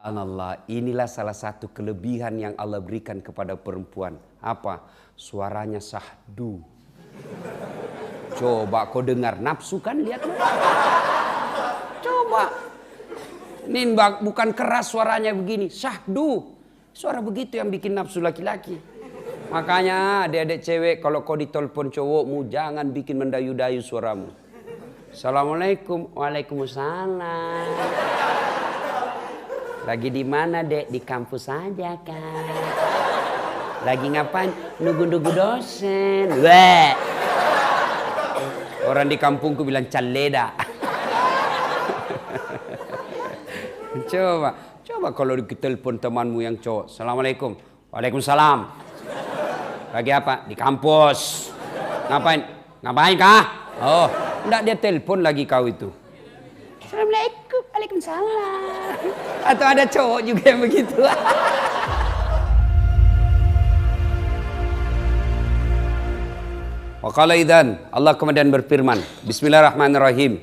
Subhanallah, inilah salah satu kelebihan yang Allah berikan kepada perempuan. Apa? Suaranya sahdu. Coba kau dengar, nafsu kan, lihat. Coba. Ini bukan keras suaranya begini, sahdu. Suara begitu yang bikin nafsu laki-laki. Makanya adik-adik cewek, kalau kau ditelepon cowokmu, jangan bikin mendayu-dayu suaramu. Assalamualaikum. Waalaikumsalam. Lagi di mana, Dek? Di kampus aja, Kak. Lagi ngapain? Nunggu-nunggu dosen. Weh. Orang di kampungku bilang caleda. Coba kalau ditelepon temanmu yang cowok. Assalamualaikum. Waalaikumsalam. Lagi apa? Di kampus. Ngapain, Kak? Oh, enggak, dia telepon lagi kau itu. Assalamualaikum. Waalaikumsalam. Atau ada cowok juga yang begitu. Waqala idzan, Allah kemudian berfirman, Bismillahirrahmanirrahim.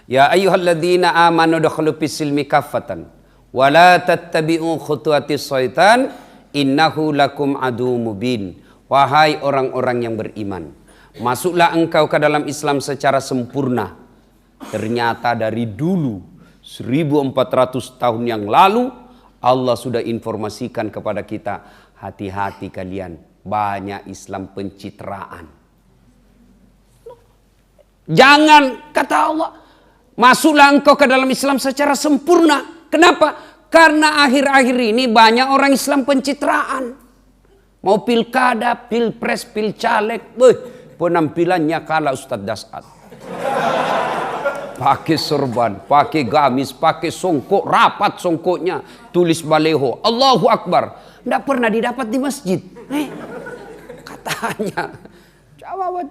Ya ayyuhalladzina amanu dukhulu fis-silmi kaffatan wa la tattabi'u khutuwatis syaitan innahu lakum aduwwum mubin. Wahai orang-orang yang beriman, masuklah engkau ke dalam Islam secara sempurna. Ternyata dari dulu 1400 tahun yang lalu Allah sudah informasikan kepada kita, hati-hati kalian, banyak Islam pencitraan. Jangan, kata Allah, masuklah engkau ke dalam Islam secara sempurna. Kenapa? Karena akhir-akhir ini banyak orang Islam pencitraan. Mau pilkada, pilpres, pilcaleg, penampilannya kalah Ustadz Das'ad. Pakai sorban, pakai gamis, pakai songkok, rapat songkoknya, tulis baleho, Allahu Akbar. Tidak pernah didapat di masjid. Katanya, coba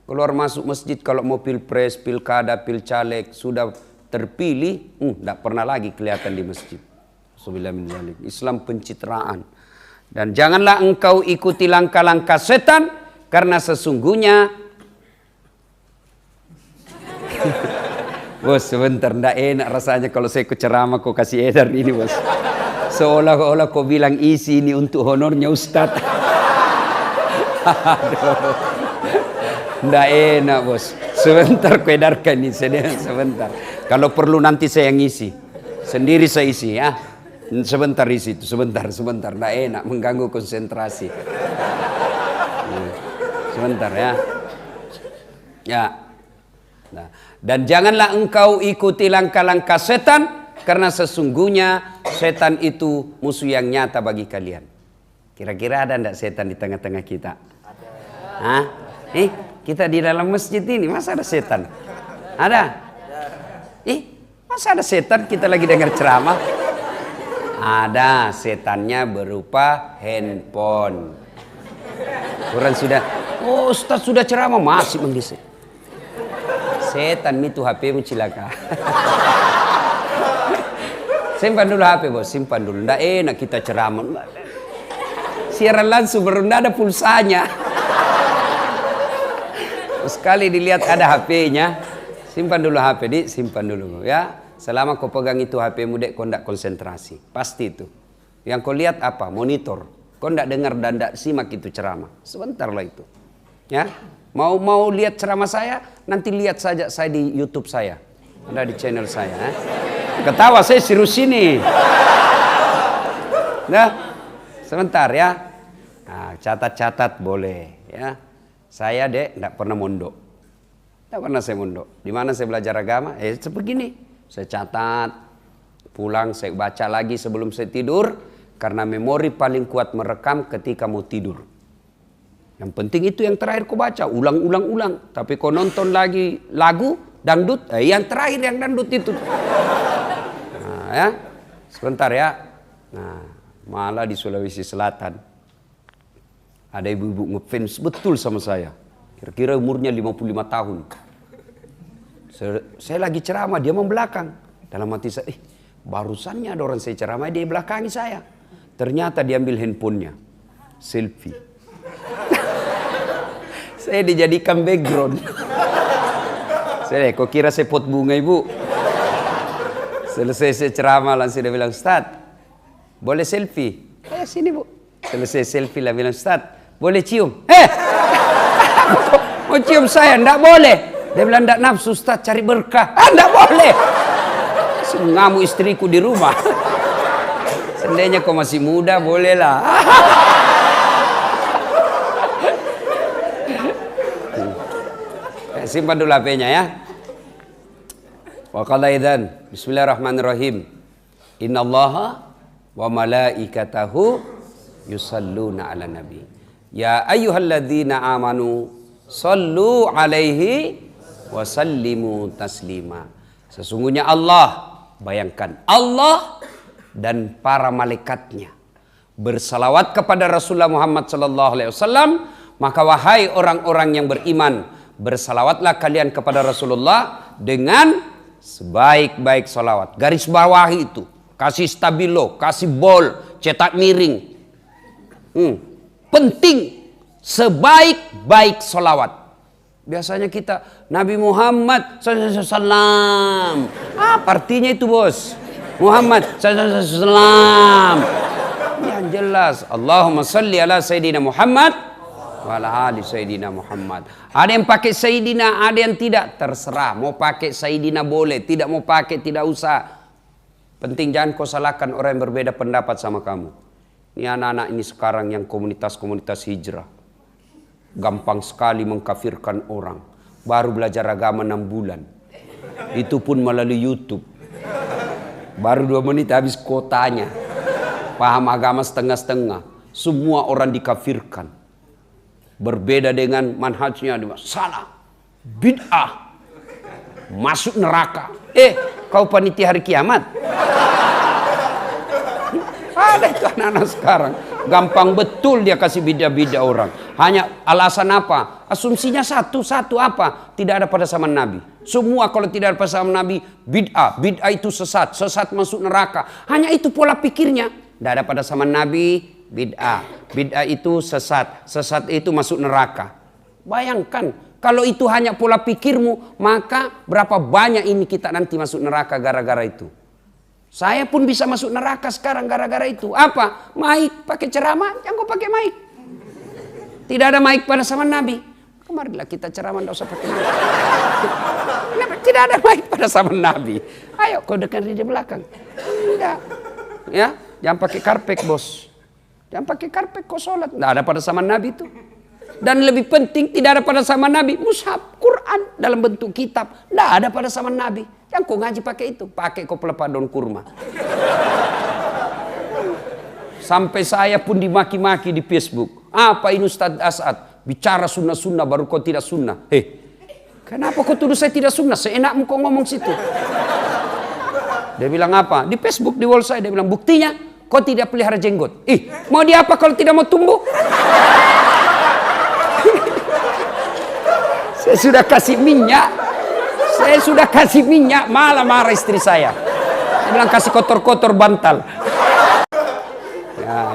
keluar masuk masjid kalau mau pilpres, pilkada, pilcaleg, sudah terpilih, tidak pernah lagi kelihatan di masjid. Islam pencitraan. Dan janganlah engkau ikuti langkah-langkah setan, karena sesungguhnya Bos, sebentar, ndak enak rasanya kalau saya ikut ceramah kau kasih edar ini, bos. Seolah-olah kau bilang isi ini untuk honornya Ustadz. Aduh. Ndak enak, bos. Sebentar kau edarkan ini, sebentar. Kalau perlu nanti saya ngisi. Sendiri saya isi, ya. Sebentar isi itu, sebentar. Ndak enak, mengganggu konsentrasi. Sebentar, ya. Ya. Nah, dan janganlah engkau ikuti langkah-langkah setan, karena sesungguhnya setan itu musuh yang nyata bagi kalian. Kira-kira ada enggak setan di tengah-tengah kita? Hah? Kita di dalam masjid ini, masa ada setan? Ada? Masa ada setan kita lagi dengar ceramah? Ada, setannya berupa handphone. Orang sudah, oh Ustaz sudah ceramah, masih menggisik. Setan itu HP-mu cilaka. Simpan dulu HP, bos, simpan dulu. Nggak enak kita ceramah. Siaran langsung baru nggak ada pulsanya. Sekali dilihat ada HP-nya, simpan dulu HP, simpan dulu, ya. Selama kau pegang itu HP-mu, dek, kau nggak konsentrasi. Pasti itu. Yang kau lihat apa? Monitor. Kau nggak dengar dan nggak simak itu ceramah. Sebentar lah itu. Ya. Mau lihat ceramah saya, nanti lihat saja saya di YouTube saya. Ada di channel saya. Ketawa saya serius ini. Nah, sebentar ya. Nah, catat-catat boleh ya. Saya, dek, tidak pernah mondok. Tidak pernah saya mondok. Di mana saya belajar agama? Sebegini. Saya catat, pulang saya baca lagi sebelum saya tidur, karena memori paling kuat merekam ketika mau tidur. Yang penting itu yang terakhir kau baca, ulang. Tapi kau nonton lagi lagu dangdut, yang terakhir yang dangdut itu. Nah, ya, sebentar ya. Nah, malah di Sulawesi Selatan ada ibu-ibu ngefans betul sama saya. Kira-kira umurnya 55 tahun. Saya lagi ceramah, dia membelakang. Dalam hati saya, barusannya ada orang saya ceramah, dia belakangi saya. Ternyata dia ambil handphonenya, selfie. Saya dijadikan background. Kok kira saya pot bunga, ibu? Selesai saya ceramah langsung dia bilang, Ustaz, boleh selfie? Sini bu. Selesai selfie lah bilang, Ustaz, boleh cium? Mau cium saya? Enggak boleh. Dia bilang, enggak nafsu Ustaz, cari berkah. Enggak boleh. Ngamuk istriku di rumah. Seandainya kau masih muda, bolehlah. Simpan dulu HP-nya ya. Wa qala idzan bismillahirrahmanirrahim. Innallaha wa malaikatahu yusalluna 'alan nabi. Ya ayyuhalladzina amanu sallu 'alaihi wa sallimu taslima. Sesungguhnya Allah, bayangkan Allah dan para malaikatnya bersalawat kepada Rasulullah Muhammad sallallahu alaihi wasallam, maka wahai orang-orang yang beriman, bersalawatlah kalian kepada Rasulullah dengan sebaik-baik salawat. Garis bawahi itu, kasih stabilo, kasih bol, cetak miring. Penting sebaik-baik salawat. Biasanya kita Nabi Muhammad SAW. Apa artinya itu bos? Muhammad SAW. Yang jelas Allahumma salli ala Sayyidina Muhammad wala ali Sayyidina Muhammad. Ada yang pakai Sayyidina, ada yang tidak. Terserah, mau pakai Sayyidina boleh, tidak mau pakai tidak usah. Penting jangan kau salahkan orang yang berbeda pendapat sama kamu. Ini anak-anak ini sekarang yang komunitas-komunitas hijrah, gampang sekali mengkafirkan orang. Baru belajar agama 6 bulan, itu pun melalui YouTube. Baru 2 menit habis kotanya. Paham agama setengah-setengah. Semua orang dikafirkan. Berbeda dengan manhajnya, salah, bid'ah, masuk neraka. Kau panitia hari kiamat? Ada itu anak-anak sekarang. Gampang betul dia kasih bid'ah-bid'ah orang. Hanya alasan apa? Asumsinya satu apa? Tidak ada pada zaman Nabi. Semua kalau tidak ada pada zaman Nabi, bid'ah. Bid'ah itu sesat. Sesat masuk neraka. Hanya itu pola pikirnya. Tidak ada pada zaman Nabi. Bid'ah. Bid'ah itu sesat. Sesat itu masuk neraka. Bayangkan, kalau itu hanya pola pikirmu, maka berapa banyak ini kita nanti masuk neraka gara-gara itu. Saya pun bisa masuk neraka sekarang gara-gara itu. Apa? Mic, pakai ceramah, jangan kau pakai mic. Tidak ada mic pada zaman Nabi. Kemarilah kita ceramah, tidak usah pakai mic. Tidak ada mic pada zaman Nabi. Ayo kau dengar di belakang. Tidak. Ya, jangan pakai karpet bos. Jangan pakai karpet kau sholat. Tidak ada pada zaman Nabi itu. Dan lebih penting tidak ada pada zaman Nabi mushaf Quran dalam bentuk kitab. Tidak ada pada zaman Nabi. Yang kau ngaji pakai itu. Pakai kau pelepah daun kurma. Sampai saya pun dimaki-maki di Facebook. Apa ini Ustadz As'ad? Bicara sunnah-sunnah baru kau tidak sunnah. Kenapa kau tuduh saya tidak sunnah? Seenakmu kau ngomong situ. Dia bilang apa? Di Facebook, di wall saya. Dia bilang buktinya kau tidak pelihara jenggot. Mau dia apa kalau tidak mau tumbuh? Saya sudah kasih minyak. Saya sudah kasih minyak, malah marah istri saya. Dia bilang kasih kotor-kotor bantal.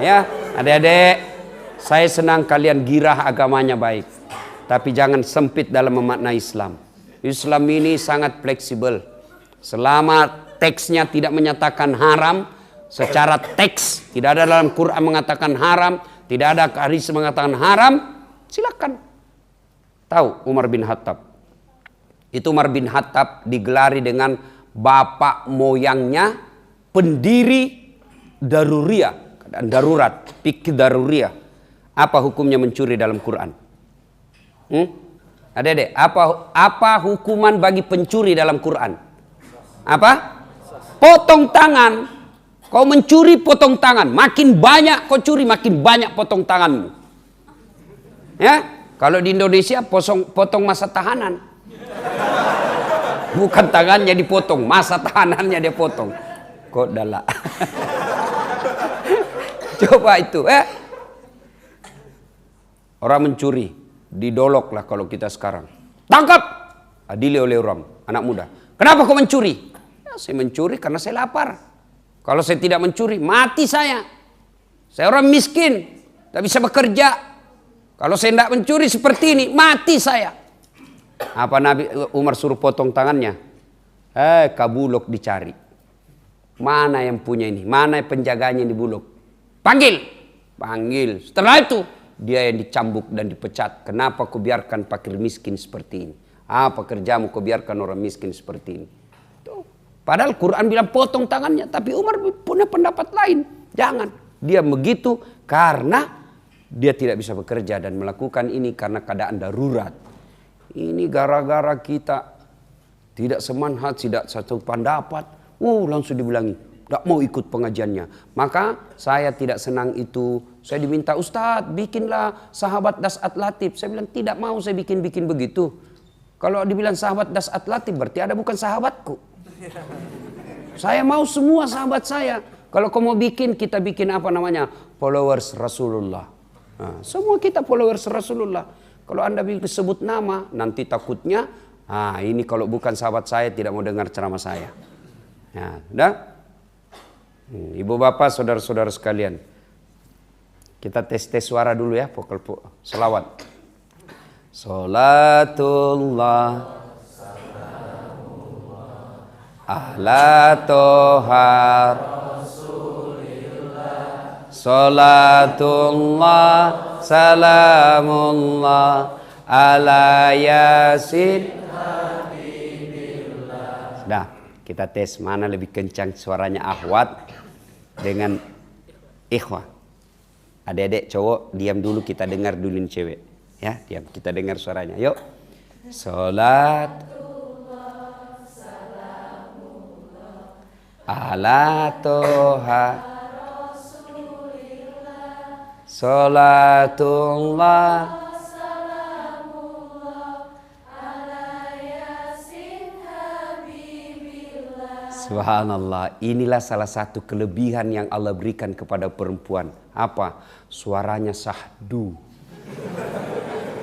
Ya, adik-adik, saya senang kalian girah agamanya baik. Tapi jangan sempit dalam memaknai Islam. Islam ini sangat fleksibel. Selama teksnya tidak menyatakan haram, secara teks tidak ada dalam Quran mengatakan haram, tidak ada hadis mengatakan haram, silakan. Tahu Umar bin Khattab? Itu Umar bin Khattab digelari dengan bapak moyangnya pendiri daruriyah, keadaan darurat, fikih daruriyah. Apa hukumnya mencuri dalam Quran? Adik-adik, apa hukuman bagi pencuri dalam Quran? Apa? Potong tangan. Kau mencuri, potong tangan. Makin banyak kau curi, makin banyak potong tanganmu. Ya, kalau di Indonesia potong masa tahanan. Bukan tangannya dipotong, masa tahanannya dia potong. Kok dalak. Coba itu, orang mencuri, didolok lah kalau kita sekarang. Tangkap, adili oleh orang, anak muda. Kenapa kau mencuri? Ya, saya mencuri karena saya lapar. Kalau saya tidak mencuri, mati saya. Saya orang miskin, tak bisa bekerja. Kalau saya tidak mencuri seperti ini, mati saya. Apa Nabi Umar suruh potong tangannya? Kabulok dicari. Mana yang punya ini? Mana penjaganya di Bulog? Panggil. Panggil. Setelah itu dia yang dicambuk dan dipecat. Kenapa kau biarkan fakir miskin seperti ini? Apa kerjamu kau biarkan orang miskin seperti ini? Tuh. Padahal Quran bilang potong tangannya. Tapi Umar punya pendapat lain. Jangan. Dia begitu karena dia tidak bisa bekerja dan melakukan ini karena keadaan darurat. Ini gara-gara kita tidak semanhat, tidak satu pendapat. Langsung dibilangi, tidak mau ikut pengajiannya. Maka saya tidak senang itu. Saya diminta, Ustadz bikinlah sahabat Das'at Latif. Saya bilang tidak mau saya bikin begitu. Kalau dibilang sahabat Das'at Latif berarti ada bukan sahabatku. Saya mau semua sahabat saya. Kalau kau mau bikin, kita bikin apa namanya? Followers Rasulullah. Nah, semua kita followers Rasulullah. Kalau Anda sebut nama, nanti takutnya, ini kalau bukan sahabat saya tidak mau dengar ceramah saya. Nah, udah? Ibu bapak, saudara-saudara sekalian. Kita tes suara dulu ya, vokal selawat. Salatullah ala tohar salatullah salamullah ala yasin. Sudah. Kita tes mana lebih kencang suaranya akhwat dengan ikhwah. Adik-adik cowok diam dulu, kita dengar dulu cewek. Ya, diam, kita dengar suaranya. Yuk. Salat ala toha salatullah. Subhanallah, inilah salah satu kelebihan yang Allah berikan kepada perempuan. Apa? Suaranya sahdu.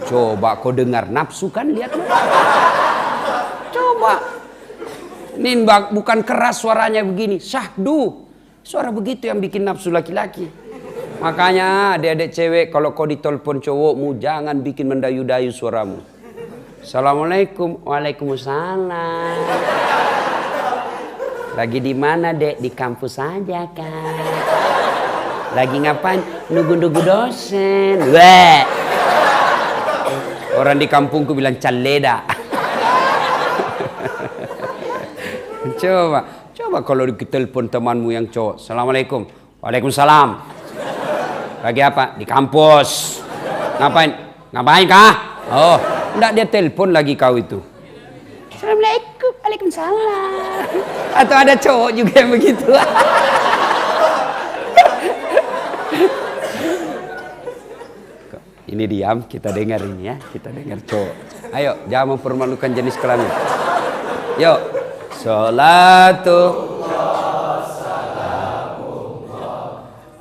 Coba kau dengar, nafsu kan, lihat. Coba. Ini bukan keras suaranya begini, sahdu. Suara begitu yang bikin nafsu laki-laki. Makanya adik-adik cewek, kalau kau ditelepon cowokmu, jangan bikin mendayu-dayu suaramu. Assalamualaikum. Waalaikumsalam. Lagi di mana, Dek? Di kampus aja kan. Lagi ngapain? Nunggu-nunggu dosen. Weh. Orang di kampungku bilang caleda. Coba kalau ditelepon temanmu yang cowok. Assalamualaikum. Waalaikumsalam. Lagi apa? Di kampus. Ngapain kah? Oh, enggak, dia telepon lagi kau itu. Assalamualaikum. Waalaikumsalam. Atau ada cowok juga yang begitu. Ini diam, kita dengar ini ya. Kita dengar cowok. Ayo, jangan mempermalukan jenis kelamin. Yuk. Salatu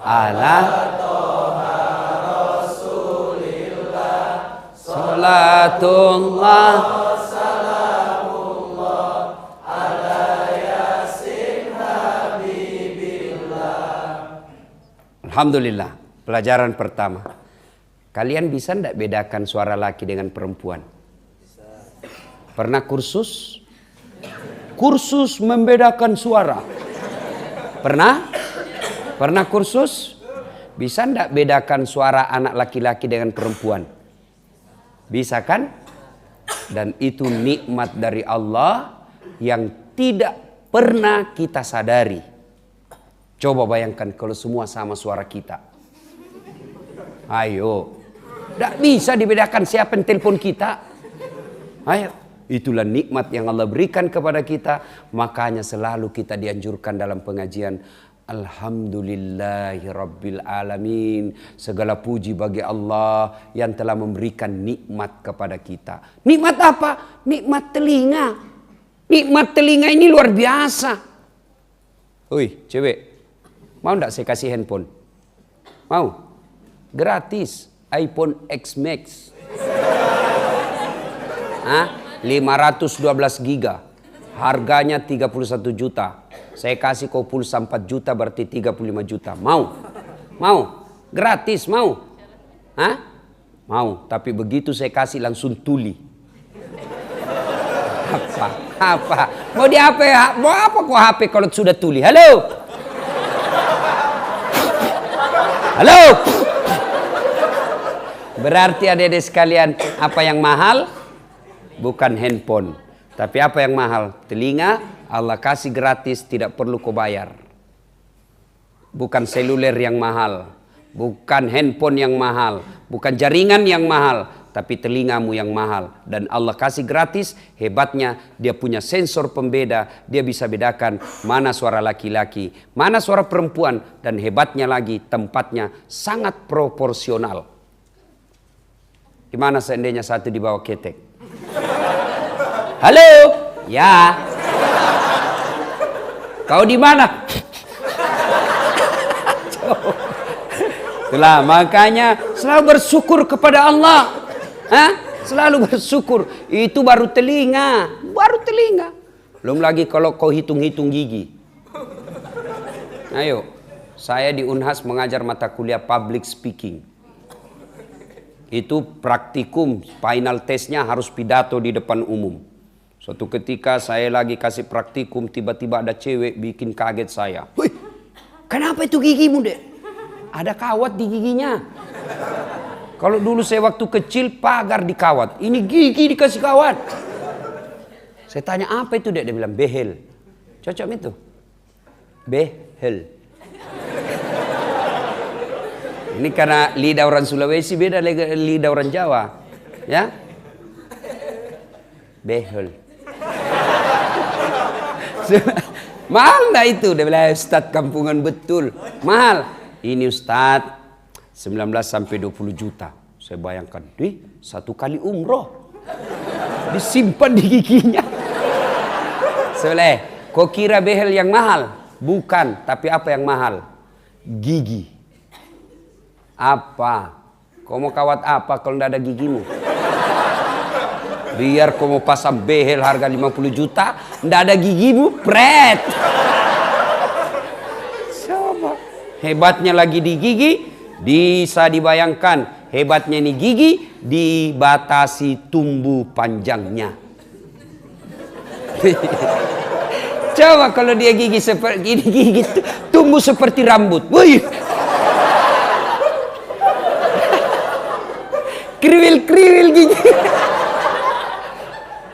ala salatullah. Alhamdulillah, pelajaran pertama. Kalian bisa enggak bedakan suara laki dengan perempuan? Pernah kursus? Kursus membedakan suara. Pernah? Pernah kursus? Bisa enggak bedakan suara anak laki-laki dengan perempuan? Bisa kan? Dan itu nikmat dari Allah yang tidak pernah kita sadari. Coba bayangkan kalau semua sama suara kita. Ayo. Tidak bisa dibedakan siapa yang telepon kita. Ayo. Itulah nikmat yang Allah berikan kepada kita. Makanya selalu kita dianjurkan dalam pengajian. Alhamdulillahi Rabbil Alamin. Segala puji bagi Allah yang telah memberikan nikmat kepada kita. Nikmat apa? Nikmat telinga. Nikmat telinga ini luar biasa. Wih, cewek. Mau enggak saya kasih handphone? Mau? Gratis. iPhone X Max. 512 giga. Harganya 31 juta. Saya kasih kau pulsa 4 juta berarti 35 juta. Mau? Mau? Gratis, mau? Mau, tapi begitu saya kasih langsung tuli. Apa? Mau di HP, mau apa kok HP kalau sudah tuli? Halo? Halo? Berarti adik-adik sekalian, apa yang mahal? Bukan handphone. Tapi apa yang mahal? Telinga, Allah kasih gratis, tidak perlu kau bayar. Bukan seluler yang mahal. Bukan handphone yang mahal. Bukan jaringan yang mahal. Tapi telingamu yang mahal. Dan Allah kasih gratis, hebatnya dia punya sensor pembeda. Dia bisa bedakan mana suara laki-laki, mana suara perempuan. Dan hebatnya lagi tempatnya sangat proporsional. Gimana seandainya satu di bawah ketek? Halo? Ya. Kau di mana? Itulah makanya selalu bersyukur kepada Allah. Selalu bersyukur. Itu baru telinga. Baru telinga. Belum lagi kalau kau hitung-hitung gigi. Ayo. Saya di Unhas mengajar mata kuliah public speaking. Itu praktikum. Final testnya harus pidato di depan umum. Suatu ketika saya lagi kasih praktikum. Tiba-tiba ada cewek bikin kaget saya. Wih, kenapa itu gigimu dek? Ada kawat di giginya. Kalau dulu saya waktu kecil pagar dikawat. Ini gigi dikasih kawat. Saya tanya apa itu dek? Dia bilang behel. Cocok itu? Behel. Ini karena lidah orang Sulawesi beda lidah orang Jawa. Ya? Behel. Mahal enggak itu? Dia bilang Ustadz kampungan betul. Mahal. Ini Ustadz 19 sampai 20 juta. Saya bayangkan, satu kali umroh disimpan di giginya. Saya kok kira behel yang mahal? Bukan, tapi apa yang mahal? Gigi. Apa? Kau mau kawat apa kalau tidak ada gigimu? Biar kau mau pasang behel harga 50 juta, tidak ada gigimu, pret. Coba. Hebatnya lagi di gigi, bisa dibayangkan. Hebatnya ini gigi, dibatasi tumbuh panjangnya. Coba kalau dia gigi seperti ini, gigi tumbuh seperti rambut. Wih. Kriwil-kriwil gigi.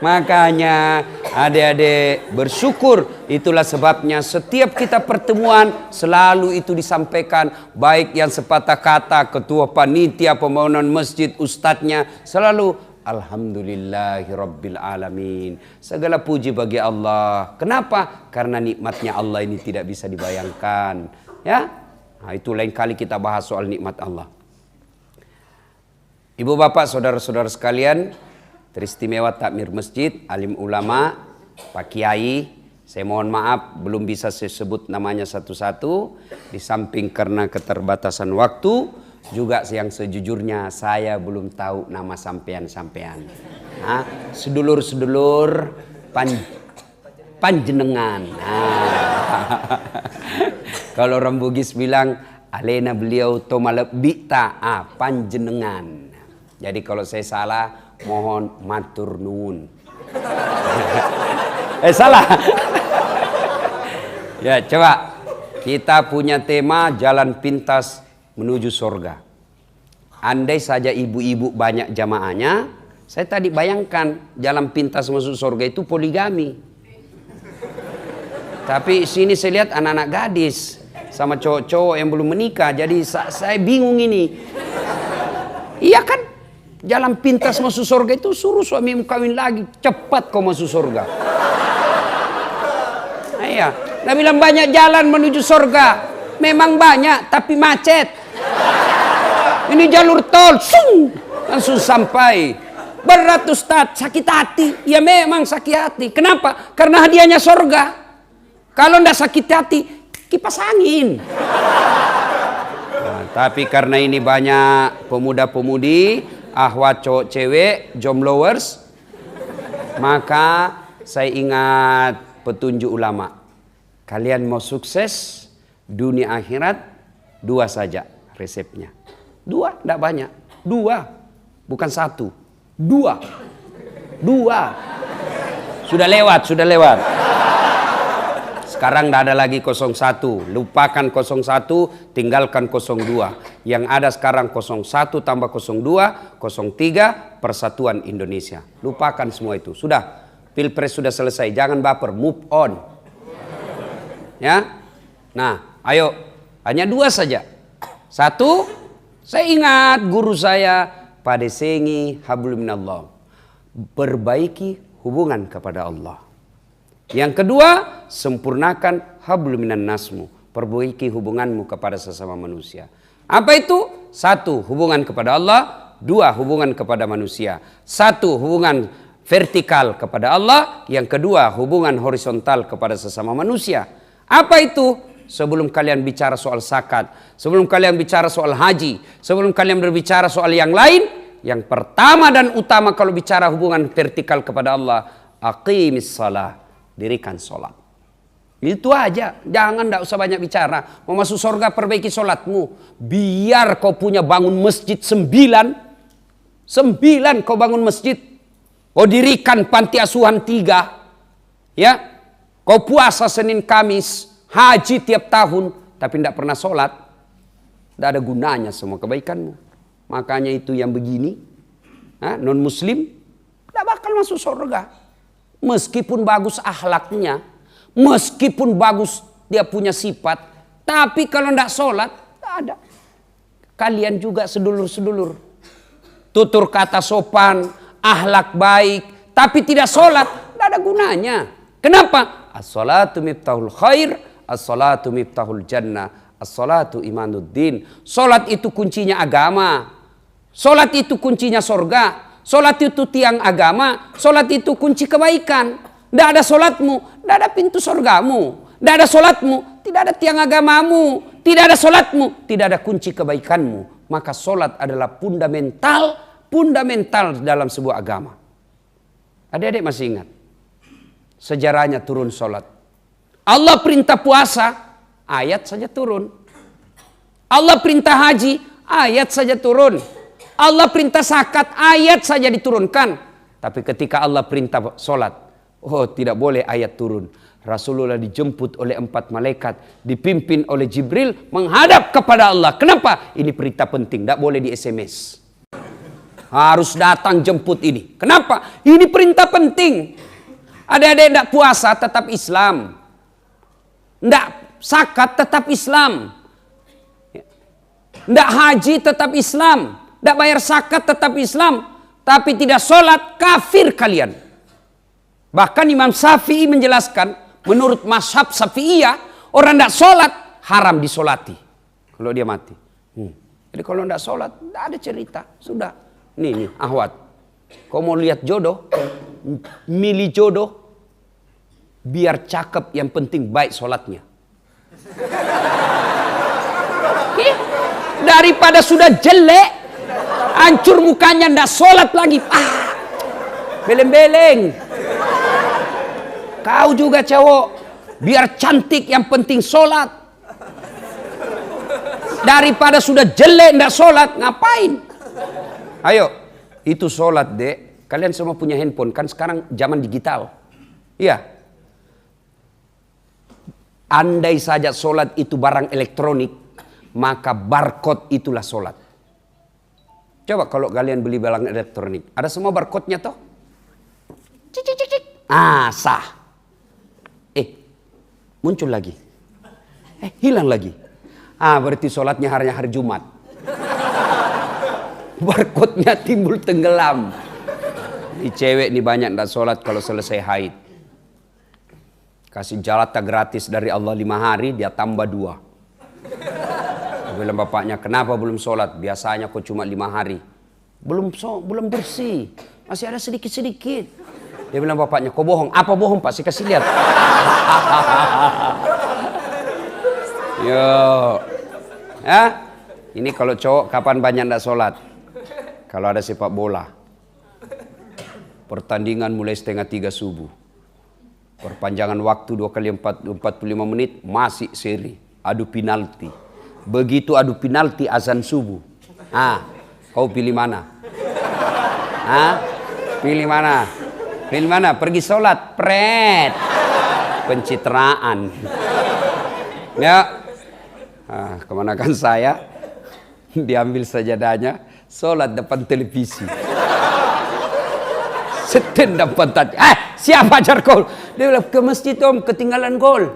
Makanya adik-adik bersyukur. Itulah sebabnya setiap kita pertemuan selalu itu disampaikan. Baik yang sepatah kata ketua panitia pembangunan masjid, ustadznya selalu alhamdulillahirabbil alamin. Segala puji bagi Allah. Kenapa? Karena nikmatnya Allah ini tidak bisa dibayangkan. Ya, nah, itu lain kali kita bahas soal nikmat Allah. Ibu bapak saudara-saudara sekalian, teristimewa takmir masjid, alim ulama, Pak Kiai, saya mohon maaf belum bisa saya sebut namanya satu-satu. Di samping karena keterbatasan waktu, juga yang sejujurnya saya belum tahu nama sampean-sampean. Sedulur-sedulur panjenengan. Kalau orang Bugis bilang, alena beliau tomalep bikta, panjenengan. Jadi kalau saya salah, mohon matur nuwun. Salah. Ya, coba kita punya tema jalan pintas menuju surga. Andai saja ibu-ibu banyak jamaahnya, saya tadi bayangkan jalan pintas masuk surga itu poligami. Tapi sini saya lihat anak-anak gadis sama cowok-cowok yang belum menikah, jadi saya bingung ini. Iya kan? Jalan pintas masuk surga itu suruh suamimu kawin lagi. Cepat kau masuk surga. Iya. Nah bilang banyak jalan menuju surga. Memang banyak tapi macet. Ini jalur tol. Langsung sampai. Berat Ustaz, sakit hati. Ya memang sakit hati. Kenapa? Karena hadiahnya surga. Kalau tidak sakit hati, kipas angin. Nah, tapi karena ini banyak pemuda-pemudi, ahwat cowok cewek, jombloers, maka saya ingat petunjuk ulama. Kalian mau sukses dunia akhirat, 2 saja resepnya. 2, tidak banyak. 2, bukan 1. 2. Sudah lewat. Sekarang tidak ada lagi 01. Lupakan 01, tinggalkan 02. Yang ada sekarang 01 tambah 02, 03, Persatuan Indonesia. Lupakan semua itu. Sudah, Pilpres sudah selesai. Jangan baper, move on. Ya. Nah, ayo. Hanya 2 saja. 1, saya ingat guru saya, padesengi hablum minallah. Perbaiki hubungan kepada Allah. Yang kedua, sempurnakan hablum minan nasmu. Perbaiki hubunganmu kepada sesama manusia. Apa itu? 1, hubungan kepada Allah. 2, hubungan kepada manusia. 1, hubungan vertikal kepada Allah. Yang kedua, hubungan horizontal kepada sesama manusia. Apa itu? Sebelum kalian bicara soal zakat, sebelum kalian bicara soal haji, sebelum kalian berbicara soal yang lain, yang pertama dan utama kalau bicara hubungan vertikal kepada Allah, aqimis salah. Dirikan sholat. Itu aja. Jangan, tidak usah banyak bicara. Mau masuk surga, perbaiki sholatmu. Biar kau punya bangun masjid 9 kau bangun masjid. Kau dirikan panti asuhan 3. Ya. Kau puasa Senin Kamis, haji tiap tahun, tapi tidak pernah sholat. Tidak ada gunanya semua kebaikanmu. Makanya itu yang begini, non muslim tidak bakal masuk surga. Meskipun bagus akhlaknya, meskipun bagus dia punya sifat, tapi kalau tidak sholat, tidak ada. Kalian juga sedulur-sedulur. Tutur kata sopan, akhlak baik, tapi tidak sholat, tidak ada gunanya. Kenapa? As-salatu miftahul khair, as-salatu miftahul jannah, as-salatu imanuddin. Sholat itu kuncinya agama. Sholat itu kuncinya surga. Sholat itu tiang agama, sholat itu kunci kebaikan. Tidak ada sholatmu, tidak ada pintu surgamu. Tidak ada sholatmu, tidak ada tiang agamamu. Tidak ada sholatmu, tidak ada kunci kebaikanmu. Maka sholat adalah fundamental dalam sebuah agama. Adik-adik masih ingat sejarahnya turun sholat. Allah perintah puasa, ayat saja turun. Allah perintah haji, ayat saja turun. Allah perintah zakat, ayat saja diturunkan. Tapi ketika Allah perintah sholat, oh tidak boleh ayat turun. Rasulullah dijemput oleh 4 malaikat, dipimpin oleh Jibril, menghadap kepada Allah. Kenapa? Ini perintah penting, tidak boleh di SMS. Harus datang jemput ini. Kenapa? Ini perintah penting. Adik-adik tidak puasa tetap Islam. Tidak zakat tetap Islam. Tidak haji tetap Islam. Tidak bayar zakat tetap Islam. Tapi tidak sholat, kafir kalian. Bahkan Imam Syafi'i menjelaskan, menurut mazhab Syafi'iyah, orang tidak sholat, haram disolati. Kalau dia mati. Jadi kalau tidak sholat, tidak ada cerita. Sudah. Nih, Ahwat. Kau mau lihat jodoh, milih jodoh, biar cakep, yang penting baik sholatnya. Daripada sudah jelek, hancur mukanya, ndak sholat lagi. Beleng-beleng. Kau juga cowok, biar cantik, yang penting sholat. Daripada sudah jelek ndak sholat, ngapain? Ayo, itu sholat dek. Kalian semua punya handphone, kan sekarang zaman digital. Iya. Andai saja sholat itu barang elektronik, maka barcode itulah sholat. Coba kalau kalian beli barang elektronik, ada semua barcode-nya toh? Cik, cik, cik, cik. Sah. Muncul lagi. Hilang lagi. Berarti sholatnya harinya hari Jumat. Barcode-nya timbul tenggelam. Ini cewek nih banyak ndak sholat kalau selesai haid. Kasih jalata gratis dari Allah 5 hari, dia tambah 2. Bilang bapaknya, kenapa belum sholat? Biasanya kok cuma 5 hari. Belum bersih. Masih ada sedikit-sedikit. Dia bilang bapaknya, kok bohong? Apa bohong pak? Saya kasih lihat. Yo. Ini kalau cowok kapan banyak ndak sholat? Kalau ada sepak bola. Pertandingan mulai 2:30 subuh. Perpanjangan waktu 2 kali 45 menit masih seri. Adu penalti. Begitu adu penalti azan subuh. Kau pilih mana? Pilih mana? Pilih mana? Pergi sholat. Pret. pencitraan. Ya, kemenakan saya diambil sajadahnya, sholat depan televisi. Seten depan tadi. Siapa ajar gol? Dia bilang, ke masjid om, ketinggalan gol.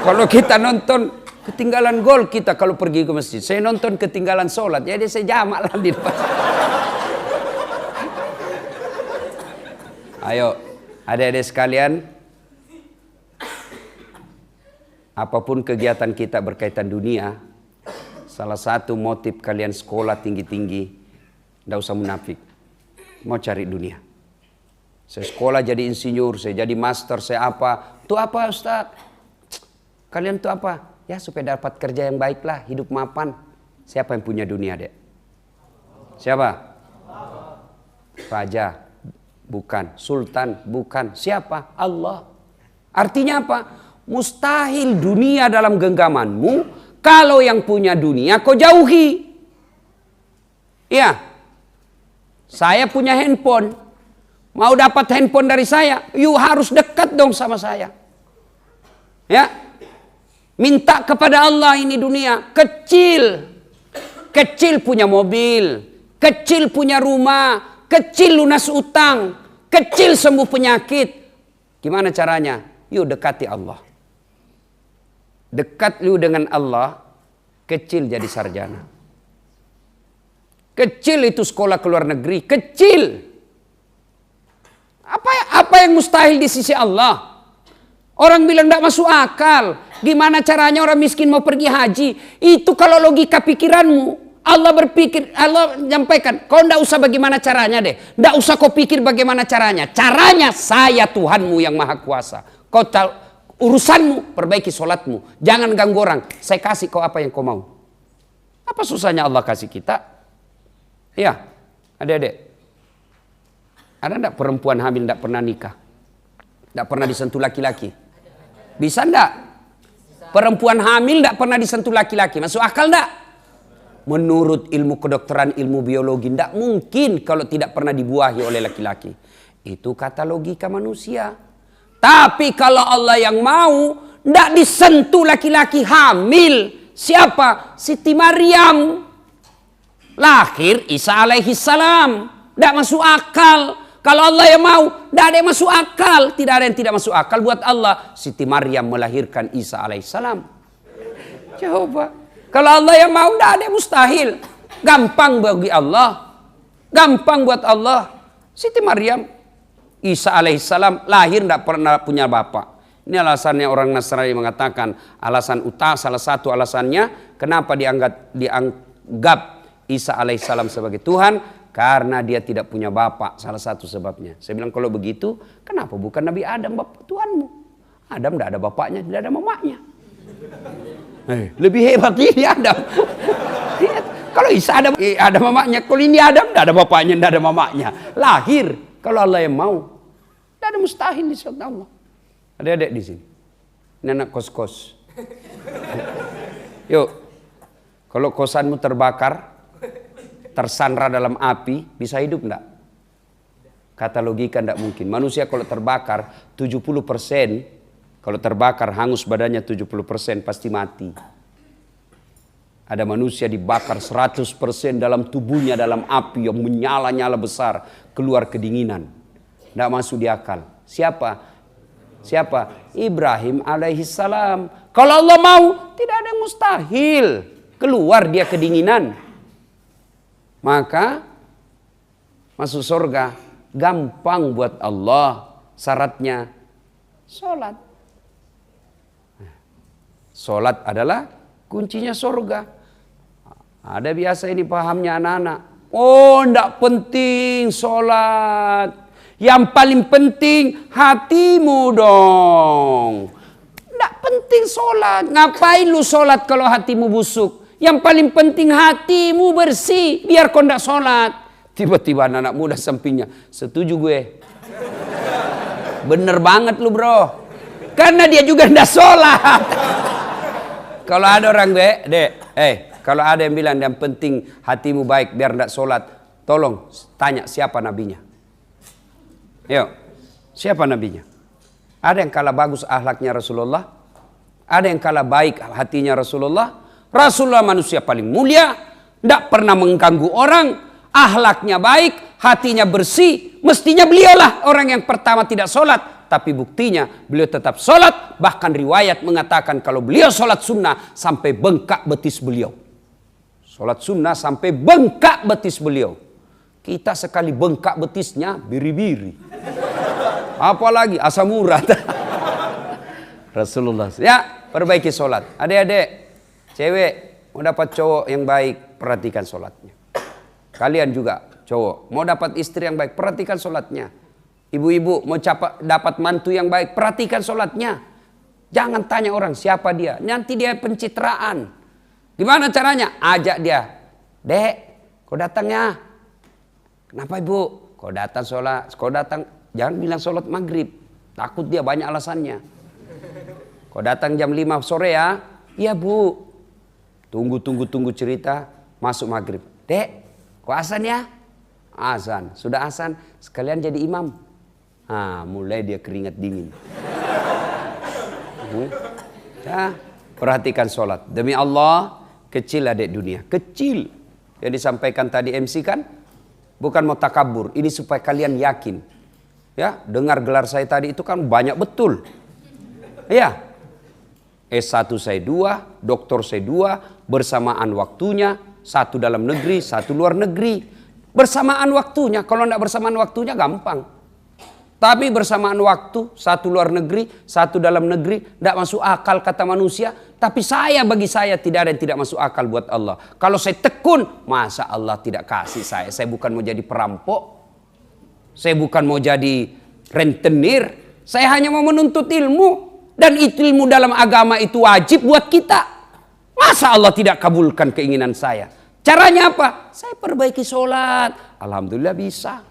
Kalau kita nonton ketinggalan gol, kita kalau pergi ke masjid. Saya nonton ketinggalan sholat, jadi saya jamak lah di depan. Ayo, adik-adik sekalian, apapun kegiatan kita berkaitan dunia, salah satu motif kalian sekolah tinggi-tinggi, tidak usah munafik, mau cari dunia. Saya sekolah jadi insinyur, saya jadi master, saya apa? Itu apa Ustaz? Kalian itu apa? Ya supaya dapat kerja yang baik lah, hidup mapan. Siapa yang punya dunia, Dek? Siapa? Raja. Bukan. Sultan. Bukan. Siapa? Allah. Artinya apa? Mustahil dunia dalam genggamanmu. Kalau yang punya dunia kau jauhi. Iya. Saya punya handphone. Mau dapat handphone dari saya, you harus dekat dong sama saya. Ya. Minta kepada Allah ini dunia. Kecil. Kecil punya mobil. Kecil punya rumah. Kecil lunas utang. Kecil sembuh penyakit. Gimana caranya? Yuk dekati Allah. Dekat lu dengan Allah. Kecil jadi sarjana. Kecil itu sekolah ke luar negeri. Kecil. Apa yang mustahil di sisi Allah? Orang bilang tidak masuk akal. Gimana caranya orang miskin mau pergi haji? Itu kalau logika pikiranmu. Allah berpikir, Allah menyampaikan, kau tidak usah bagaimana caranya deh. Tidak usah kau pikir bagaimana caranya. Caranya saya Tuhanmu yang maha kuasa. Kau tahu, urusanmu, perbaiki sholatmu. Jangan ganggu orang. Saya kasih kau apa yang kau mau. Apa susahnya Allah kasih kita? Iya, adik-adik. Ada tidak perempuan hamil tidak pernah nikah? Tidak pernah disentuh laki-laki? Bisa tidak? Perempuan hamil tidak pernah disentuh laki-laki. Masuk akal tidak? Menurut ilmu kedokteran, ilmu biologi, tidak mungkin kalau tidak pernah dibuahi oleh laki-laki. Itu kata logika manusia. Tapi kalau Allah yang mau, tidak disentuh laki-laki hamil. Siapa? Siti Maryam. Lahir Isa alaihissalam. Tidak masuk akal. Kalau Allah yang mau, tidak ada yang masuk akal. Tidak ada yang tidak masuk akal buat Allah. Siti Maryam melahirkan Isa alaihissalam. Coba. Kalau Allah yang mau, tidak ada yang mustahil. Gampang bagi Allah. Gampang buat Allah. Siti Maryam, Isa alaihissalam lahir tidak pernah punya bapak. Ini alasannya orang Nasrani mengatakan, salah satu alasannya kenapa dianggap Isa alaihissalam sebagai Tuhan, karena dia tidak punya bapak. Salah satu sebabnya. Saya bilang kalau begitu, kenapa bukan Nabi Adam bapak Tuhanmu? Adam tidak ada bapaknya, tidak ada mamanya. Lebih hebat ini Adam. Kalau Isa ada mamanya, kalau ini Adam tidak ada bapaknya, tidak ada mamanya. Lahir kalau Allah yang mau. Tidak ada mustahil di sisi Allah. Adik-adik di sini. Ini anak kos-kos. Yuk, kalau kosanmu terbakar, tersandra dalam api, bisa hidup enggak? Kata logika enggak mungkin. Manusia kalau terbakar 70%, kalau terbakar hangus badannya 70% pasti mati. Ada manusia dibakar 100% dalam tubuhnya dalam api yang menyala-nyala besar, keluar kedinginan. Tidak masuk di akal. Siapa? Siapa? Ibrahim alaihissalam. Kalau Allah mau, tidak ada yang mustahil. Keluar dia kedinginan. Maka masuk surga gampang buat Allah. Syaratnya sholat. Sholat adalah kuncinya surga. Ada biasa ini pahamnya anak-anak. Oh, tidak penting sholat. Yang paling penting hatimu dong. Tidak penting sholat. Ngapain lu sholat kalau hatimu busuk? Yang paling penting hatimu bersih. Biar kau tidak sholat. Tiba-tiba anak muda sampingnya. Setuju gue. Bener banget lu bro. Karena dia juga tidak sholat. Kalau ada orang kalau ada yang bilang yang penting hatimu baik biar tidak sholat, tolong tanya siapa nabinya. Yuk, siapa nabinya? Ada yang kalah bagus akhlaknya Rasulullah? Ada yang kalah baik hatinya Rasulullah? Rasulullah manusia paling mulia, tidak pernah mengganggu orang, akhlaknya baik, hatinya bersih. Mestinya beliaulah orang yang pertama tidak sholat. Tapi buktinya beliau tetap sholat. Bahkan riwayat mengatakan kalau beliau sholat sunnah sampai bengkak betis beliau. Sholat sunnah sampai bengkak betis beliau. Kita sekali bengkak betisnya biri-biri. Apalagi asam urat. Rasulullah. Ya, perbaiki sholat. Adik-adik, cewek mau dapat cowok yang baik, perhatikan sholatnya. Kalian juga cowok mau dapat istri yang baik, perhatikan sholatnya. Ibu-ibu mau dapat mantu yang baik, perhatikan sholatnya. Jangan tanya orang siapa dia, nanti dia pencitraan. Gimana caranya? Ajak dia. Dek, kau datangnya. Kenapa ibu? Kau datang sholat, kau datang. Jangan bilang sholat maghrib, takut dia banyak alasannya. Kau datang jam 5 sore ya? Iya bu. Tunggu cerita, masuk maghrib. Dek, kau azan ya? Azan, sudah azan, sekalian jadi imam. Mulai dia keringat dingin. Ya, perhatikan sholat. Demi Allah, kecil adik dunia, kecil. Yang disampaikan tadi MC kan, bukan mau takabur. Ini supaya kalian yakin. Ya, dengar gelar saya tadi itu kan banyak betul. Ya, S1 saya 2, doktor saya 2, bersamaan waktunya, satu dalam negeri, satu luar negeri. Bersamaan waktunya, kalau tidak bersamaan waktunya gampang. Tapi bersamaan waktu, satu luar negeri, satu dalam negeri, tidak masuk akal kata manusia. Tapi bagi saya tidak ada yang tidak masuk akal buat Allah. Kalau saya tekun, masa Allah tidak kasih saya? Saya bukan mau jadi perampok. Saya bukan mau jadi rentenir. Saya hanya mau menuntut ilmu. Dan ilmu dalam agama itu wajib buat kita. Masa Allah tidak kabulkan keinginan saya? Caranya apa? Saya perbaiki sholat. Alhamdulillah bisa.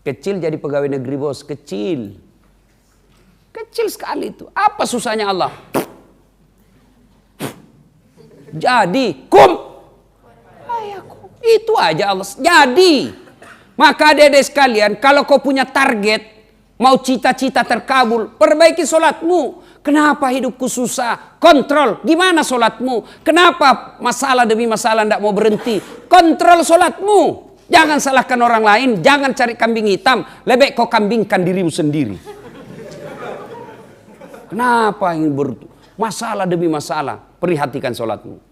Kecil jadi pegawai negeri bos, kecil. Kecil sekali itu. Apa susahnya Allah? Jadi, itu aja Allah. Jadi, maka adik-adik sekalian, kalau kau punya target, mau cita-cita terkabul, perbaiki sholatmu. Kenapa hidupku susah? Kontrol, gimana sholatmu? Kenapa masalah demi masalah tidak mau berhenti? Kontrol sholatmu. Jangan salahkan orang lain, jangan cari kambing hitam. Lebih kau kambingkan dirimu sendiri. Kenapa ingin masalah demi masalah? Perhatikan sholatmu.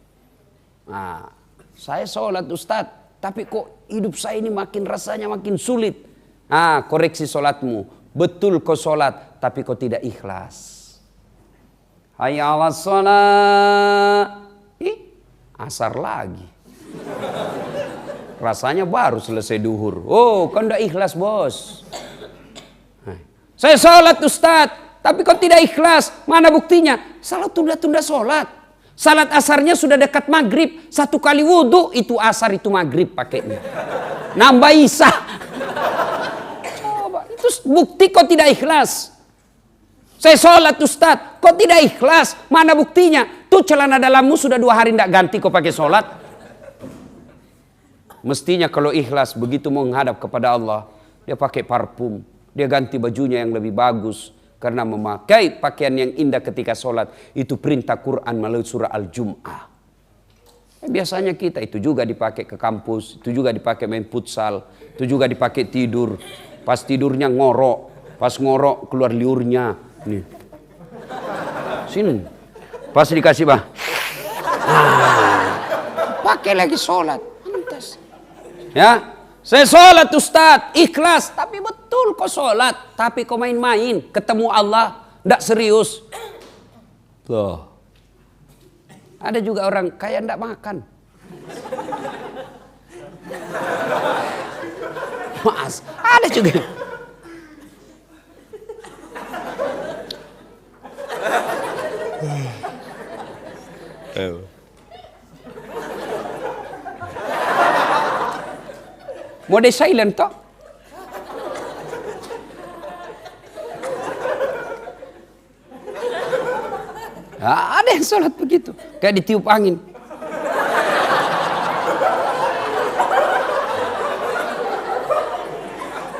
Nah, saya sholat Ustadz, tapi kok hidup saya ini rasanya makin sulit. Koreksi sholatmu. Betul kau sholat, tapi kau tidak ikhlas. Hayya 'alas shalah. Asar lagi. Rasanya baru selesai duhur. Oh, kau tidak ikhlas bos. Saya sholat Ustadz, tapi kau tidak ikhlas. Mana buktinya? Salat tunda-tunda sholat. Salat asarnya sudah dekat maghrib. 1 kali wudhu, itu asar, itu maghrib pakainya. Nambah isya. Coba, itu bukti kau tidak ikhlas. Saya sholat Ustadz, kau tidak ikhlas. Mana buktinya? Tuh celana dalammu sudah 2 hari tidak ganti kau pakai sholat. Mestinya kalau ikhlas begitu menghadap kepada Allah, dia pakai parfum, dia ganti bajunya yang lebih bagus. Karena memakai pakaian yang indah ketika sholat, itu perintah Quran melalui surah Al-Jum'ah. Biasanya kita itu juga dipakai ke kampus, itu juga dipakai main futsal, itu juga dipakai tidur. Pas tidurnya ngorok, pas ngorok keluar liurnya. Nih. Sini. Pas dikasih pakai lagi sholat. Ya, saya sholat Ustadz, ikhlas, tapi betul kok sholat, tapi kok main-main, ketemu Allah, tidak serius. Loh, ada juga orang kaya tidak makan. Mas, ada juga. Mode silent toh? Ada yang sholat begitu, kayak ditiup angin.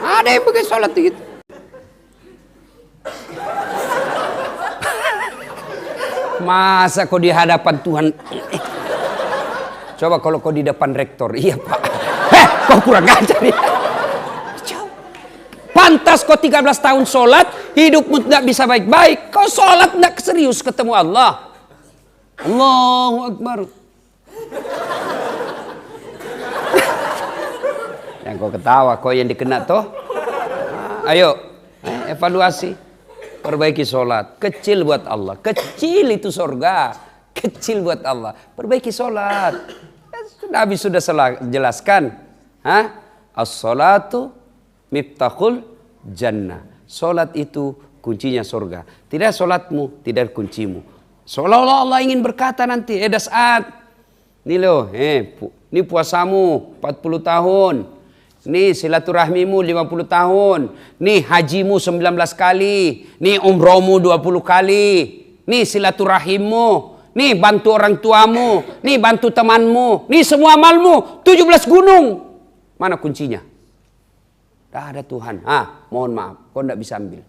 Ada yang begitu sholat begitu. Masa kau di hadapan Tuhan? Coba kalau kau di depan rektor. Iya Pak. Kau kurang ajar ya. Pantas kau 13 tahun sholat, hidupmu tidak bisa baik-baik. Kau sholat tidak serius ketemu Allah. Allahu Akbar. Yang kau ketawa, kau yang dikena toh. Ayo, evaluasi. Perbaiki sholat. Kecil buat Allah. Kecil itu surga. Kecil buat Allah. Perbaiki sholat. Nabi sudah jelaskan. As-sholatu miftahul jannah. Sholat itu kuncinya surga. Tidak sholatmu, tidak kuncimu. Seolah-olah Allah ingin berkata nanti, saat ini loh, ini puasamu 40 tahun. Nih silaturahmimu 50 tahun. Nih hajimu 19 kali. Nih umrohmu 20 kali. Nih silaturahimmu. Nih bantu orang tuamu. Nih bantu temanmu. Nih semua amalmu 17 gunung. Mana kuncinya? Tidak ada Tuhan. Mohon maaf, kau tidak bisa ambil.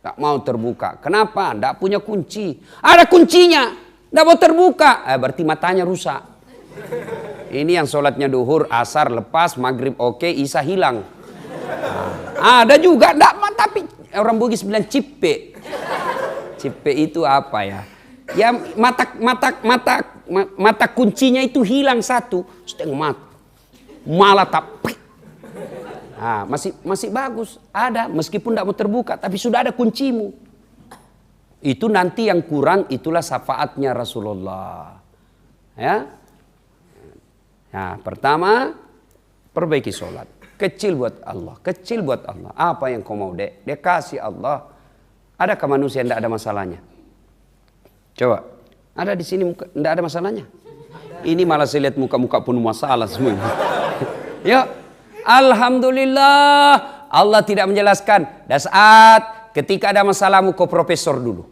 Tak mau terbuka. Kenapa? Tidak punya kunci. Ada kuncinya. Tidak mau terbuka. Berarti matanya rusak. Ini yang sholatnya duhur, asar lepas, maghrib oke, isya hilang. Ada juga. Tapi orang Bugis bilang cipe. Cipe itu apa ya? Ya mata kuncinya itu hilang satu. Setengah mata. Malah tak. Masih bagus, ada meskipun tidak mau terbuka, tapi sudah ada kuncimu. Itu nanti yang kurang, itulah syafaatnya Rasulullah. Ya, pertama perbaiki sholat, kecil buat Allah, kecil buat Allah. Apa yang kau mau dek? Dia kasih Allah. Adakah manusia yang tidak ada masalahnya? Coba, ada di sini tidak ada masalahnya? Ini malah saya lihat muka-muka penuh masalah semua. Yuk. Alhamdulillah Allah tidak menjelaskan. Saat ketika ada masalahmu kau profesor dulu.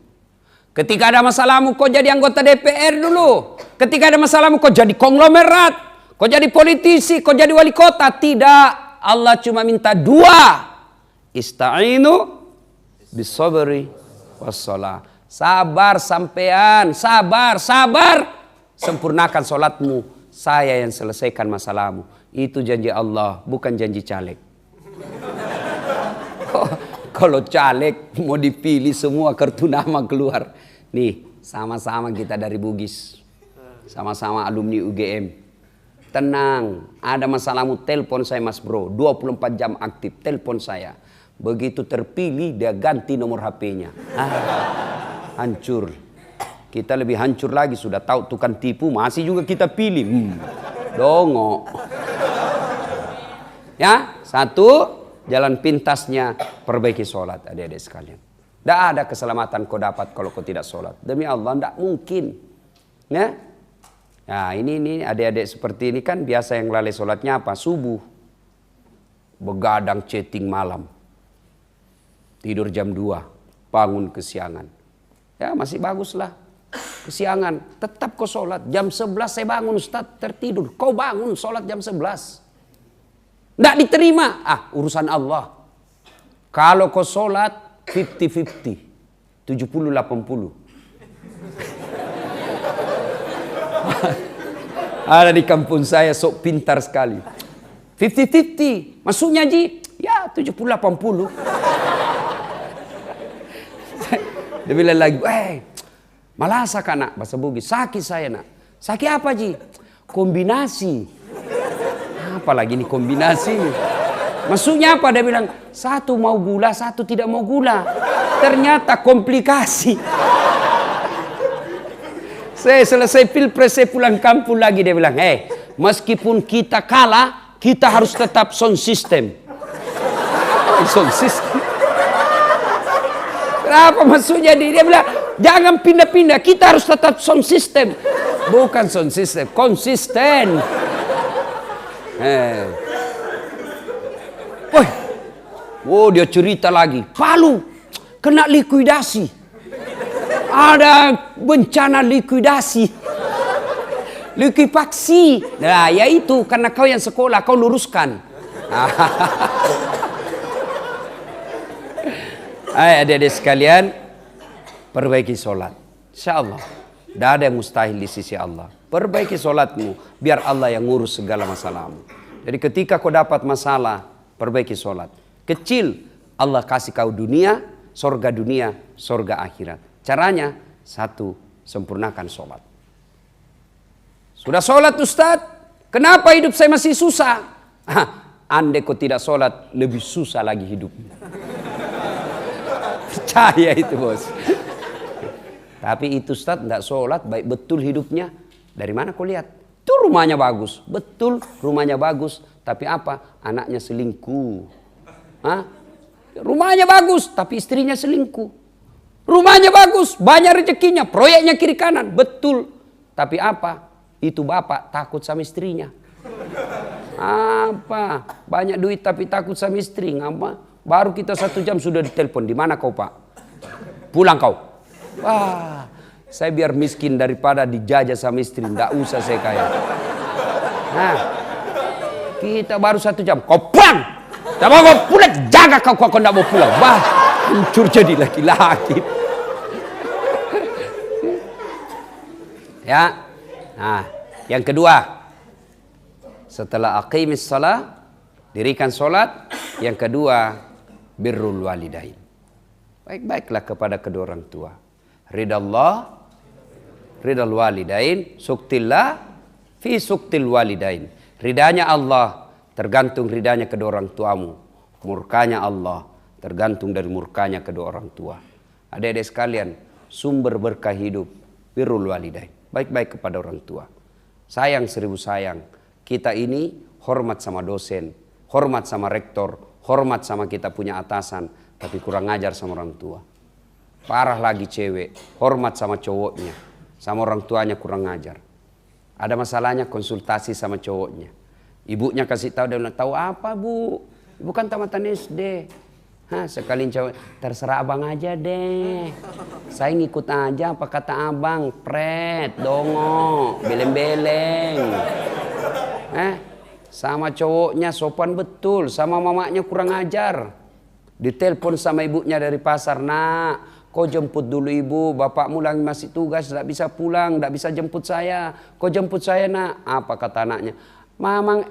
Ketika ada masalahmu kau jadi anggota DPR dulu. Ketika ada masalahmu kau jadi konglomerat. Kau jadi politisi, kau jadi wali kota. Tidak. Allah cuma minta dua. Ista'inu bisabri wassalah. Sabar sampean. Sabar. Sempurnakan sholatmu. Saya yang selesaikan masalahmu. Itu janji Allah, bukan janji caleg. Kalau caleg mau dipilih semua kartu nama keluar. Nih, sama-sama kita dari Bugis. Sama-sama alumni UGM. Tenang, ada masalahmu telepon saya Mas Bro. 24 jam aktif, telepon saya. Begitu terpilih dia ganti nomor HP-nya. Hancur. Kita lebih hancur lagi, sudah tahu tukang tipu, masih juga kita pilih. Dongo. Ya, satu, jalan pintasnya perbaiki sholat, adik-adik sekalian. Tidak ada keselamatan kau dapat kalau kau tidak sholat. Demi Allah, tidak mungkin. Ya, nah ini adik-adik seperti ini kan biasa yang lalai sholatnya apa? Subuh, begadang chatting malam, tidur jam 2, bangun kesiangan. Ya masih baguslah. Kesiangan, tetap kau sholat. Jam 11 saya bangun Ustaz, tertidur. Kau bangun sholat jam 11. Tidak diterima. Urusan Allah. Kalau kau sholat 50-50. 70-80. Ada di kampung saya sok pintar sekali. 50-50. Maksudnya Ji? Ya 70-80. Dia bilang lagi, malasa kan nak, bahasa Bugis, sakit saya nak. Sakit apa Ji? Kombinasi. Apalagi ini kombinasi. Maksudnya apa? Dia bilang, satu mau gula, satu tidak mau gula. Ternyata komplikasi. Saya selesai pilpres, saya pulang kampung lagi. Dia bilang, meskipun kita kalah, kita harus tetap sound system. Sound system. Kenapa maksudnya dia bilang, jangan pindah-pindah, kita harus tetap sound system. Bukan sound system, konsisten. Dia cerita lagi. Palu kena likuidasi. Ada bencana likuidasi. Likuifaksi. Nah, yaitu karena kau yang sekolah, kau luruskan. Adik-adik sekalian, perbaiki sholat. Insya Allah. Tidak ada yang mustahil di sisi Allah. Perbaiki sholatmu, biar Allah yang ngurus segala masalahmu. Jadi ketika kau dapat masalah, perbaiki sholat. Kecil, Allah kasih kau dunia, sorga akhirat. Caranya, satu, sempurnakan sholat. Sudah sholat Ustaz, kenapa hidup saya masih susah? Andai kau tidak sholat, lebih susah lagi hidupmu. Percaya itu bos. Tapi itu Ustaz tidak sholat, baik betul hidupnya. Dari mana kau lihat? Itu rumahnya bagus. Betul rumahnya bagus. Tapi apa? Anaknya selingkuh. Hah? Rumahnya bagus, tapi istrinya selingkuh. Rumahnya bagus, banyak rezekinya, proyeknya kiri kanan. Betul. Tapi apa? Itu bapak takut sama istrinya. Apa? Banyak duit tapi takut sama istri. Ngapa? Baru kita 1 jam sudah ditelepon. Di mana kau Pak? Pulang kau. Wah, saya biar miskin daripada dijajah sama istri. Nggak usah saya kaya. Nah, kita baru 1 jam. Kau pulang. Tak mau kau pulang. Jaga kau nggak mau pulang. Wah, hancur jadi laki-laki. Ya. Nah, yang kedua. Setelah aqimis shalah, dirikan sholat. Yang kedua, birrul walidain. Baik-baiklah kepada kedua orang tua. Ridallah, ridal walidain, suktillah, fi suktil walidain. Ridanya Allah, tergantung ridanya kedua orang tuamu. Murkanya Allah, tergantung dari murkanya kedua orang tua. Adik-adik sekalian, sumber berkah hidup, birrul walidain. Baik-baik kepada orang tua. Sayang 1000 sayang. Kita ini hormat sama dosen, hormat sama rektor, hormat sama kita punya atasan, tapi kurang ajar sama orang tua. Parah lagi cewek, hormat sama cowoknya, sama orang tuanya kurang ajar. Ada masalahnya konsultasi sama cowoknya. Ibunya kasih tahu, dia bilang, tahu apa Bu? Ibu kan tamatan SD. Hah, sekali cowok, terserah abang aja deh. Saya ngikut aja apa kata abang, pret, dongo, beleng-beleng. Sama cowoknya sopan betul, sama mamanya kurang ajar. Ditelepon sama ibunya dari pasar, nak, kau jemput dulu ibu, bapakmu lagi masih tugas, tidak bisa pulang, tidak bisa jemput saya. Kau jemput saya nak. Apa kata anaknya?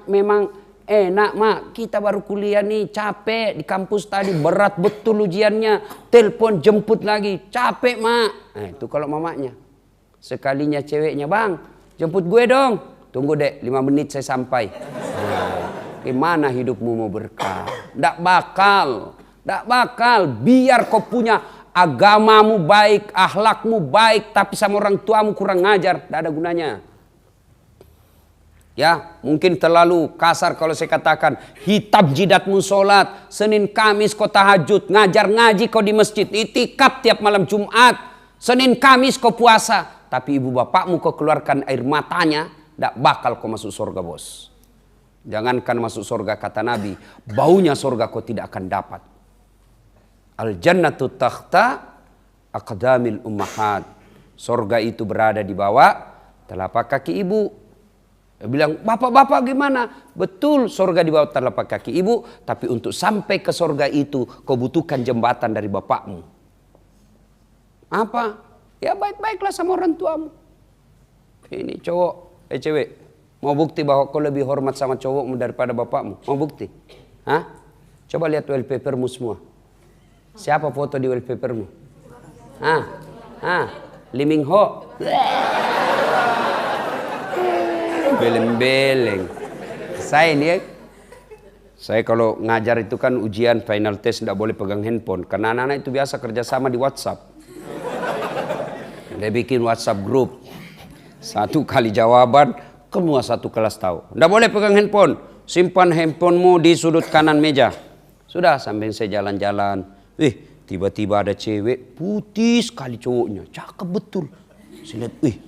Memang enak mak, kita baru kuliah nih, capek di kampus tadi, berat betul ujiannya. Telepon jemput lagi, capek mak. Nah, itu kalau mamanya. Sekalinya ceweknya, bang jemput gue dong. Tunggu dek, 5 menit saya sampai. Nah, gimana hidupmu mau berkah? Tidak bakal. Tidak bakal. Biar kau punya agamamu baik, akhlakmu baik, tapi sama orang tuamu kurang ngajar, tidak ada gunanya. Ya, mungkin terlalu kasar kalau saya katakan, hitam jidatmu sholat, Senin Kamis kau tahajud, ngajar ngaji kau di masjid, itikaf tiap malam Jumat, Senin Kamis kau puasa, tapi ibu bapakmu kau keluarkan air matanya, tidak bakal kau masuk surga bos. Jangankan masuk surga kata Nabi, baunya surga kau tidak akan dapat. Al-jannatu takhta aqdamil ummahat. Surga itu berada di bawah telapak kaki ibu. Dia bilang, bapak-bapak gimana? Betul, surga di bawah telapak kaki ibu. Tapi untuk sampai ke surga itu, kau butuhkan jembatan dari bapakmu. Apa? Ya baik-baiklah sama orang tuamu. Ini cowok, cewek. Mau bukti bahwa kau lebih hormat sama cowokmu daripada bapakmu? Mau bukti? Hah? Coba lihat wallpapermu semua. Siapa foto di wallpapermu? Lee Min Ho. Beleng-beleng. Saya kalau ngajar itu kan ujian final test tidak boleh pegang handphone. Karena anak-anak itu biasa kerjasama di WhatsApp. Dia bikin WhatsApp group. 1 kali jawaban, semua 1 kelas tahu. Tidak boleh pegang handphone. Simpan handphonemu di sudut kanan meja. Sudah sampai saya jalan-jalan. Tiba-tiba ada cewek putih sekali cowoknya, cakep betul. Saya lihat,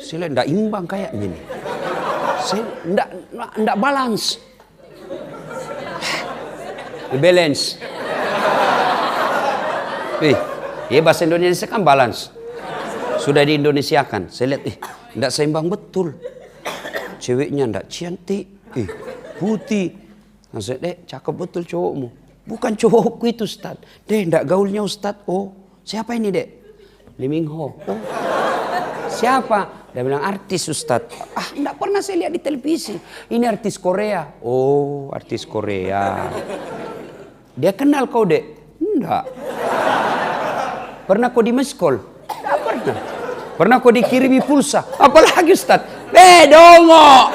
saya lihat tidak imbang kayaknya nih. Saya tidak balance. Balance. Ya bahasa Indonesia kan balance. Sudah di Indonesiakan. Saya lihat, tidak seimbang betul. Ceweknya tidak cantik, putih. Nah, saya lihat, cakep betul cowokmu. Bukan cowokku itu Ustaz. Dek, enggak gaulnya Ustaz. Oh, siapa ini dek? Lee Min Ho. Oh, siapa? Dia bilang artis Ustadz. Ah, enggak pernah saya lihat di televisi. Ini artis Korea. Oh, artis Korea. Dia kenal kau, Dek? Enggak. Pernah kau di miss call? Enggak pernah. Pernah kau dikirimi pulsa? Apalagi Ustadz? Dongo.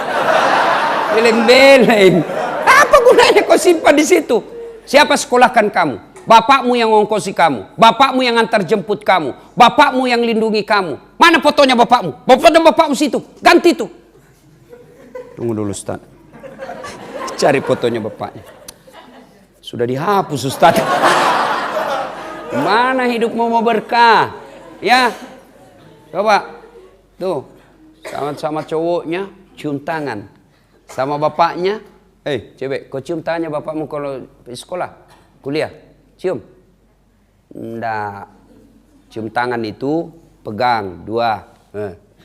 Beleng-beleng. Apa gunanya kau simpan di situ? Siapa sekolahkan kamu? Bapakmu yang ngongkosi kamu, bapakmu yang antar jemput kamu, bapakmu yang lindungi kamu. Mana fotonya bapakmu? Fotonya bapakmu situ, ganti tuh. Tunggu dulu Ustaz. Cari fotonya bapaknya. Sudah dihapus Ustaz. Mana hidupmu mau berkah? Ya, coba tuh sama cowoknya cium tangan, sama bapaknya. Cewek, kau cium tangannya bapakmu kalau di sekolah, kuliah. Cium. Nggak. Cium tangan itu pegang dua.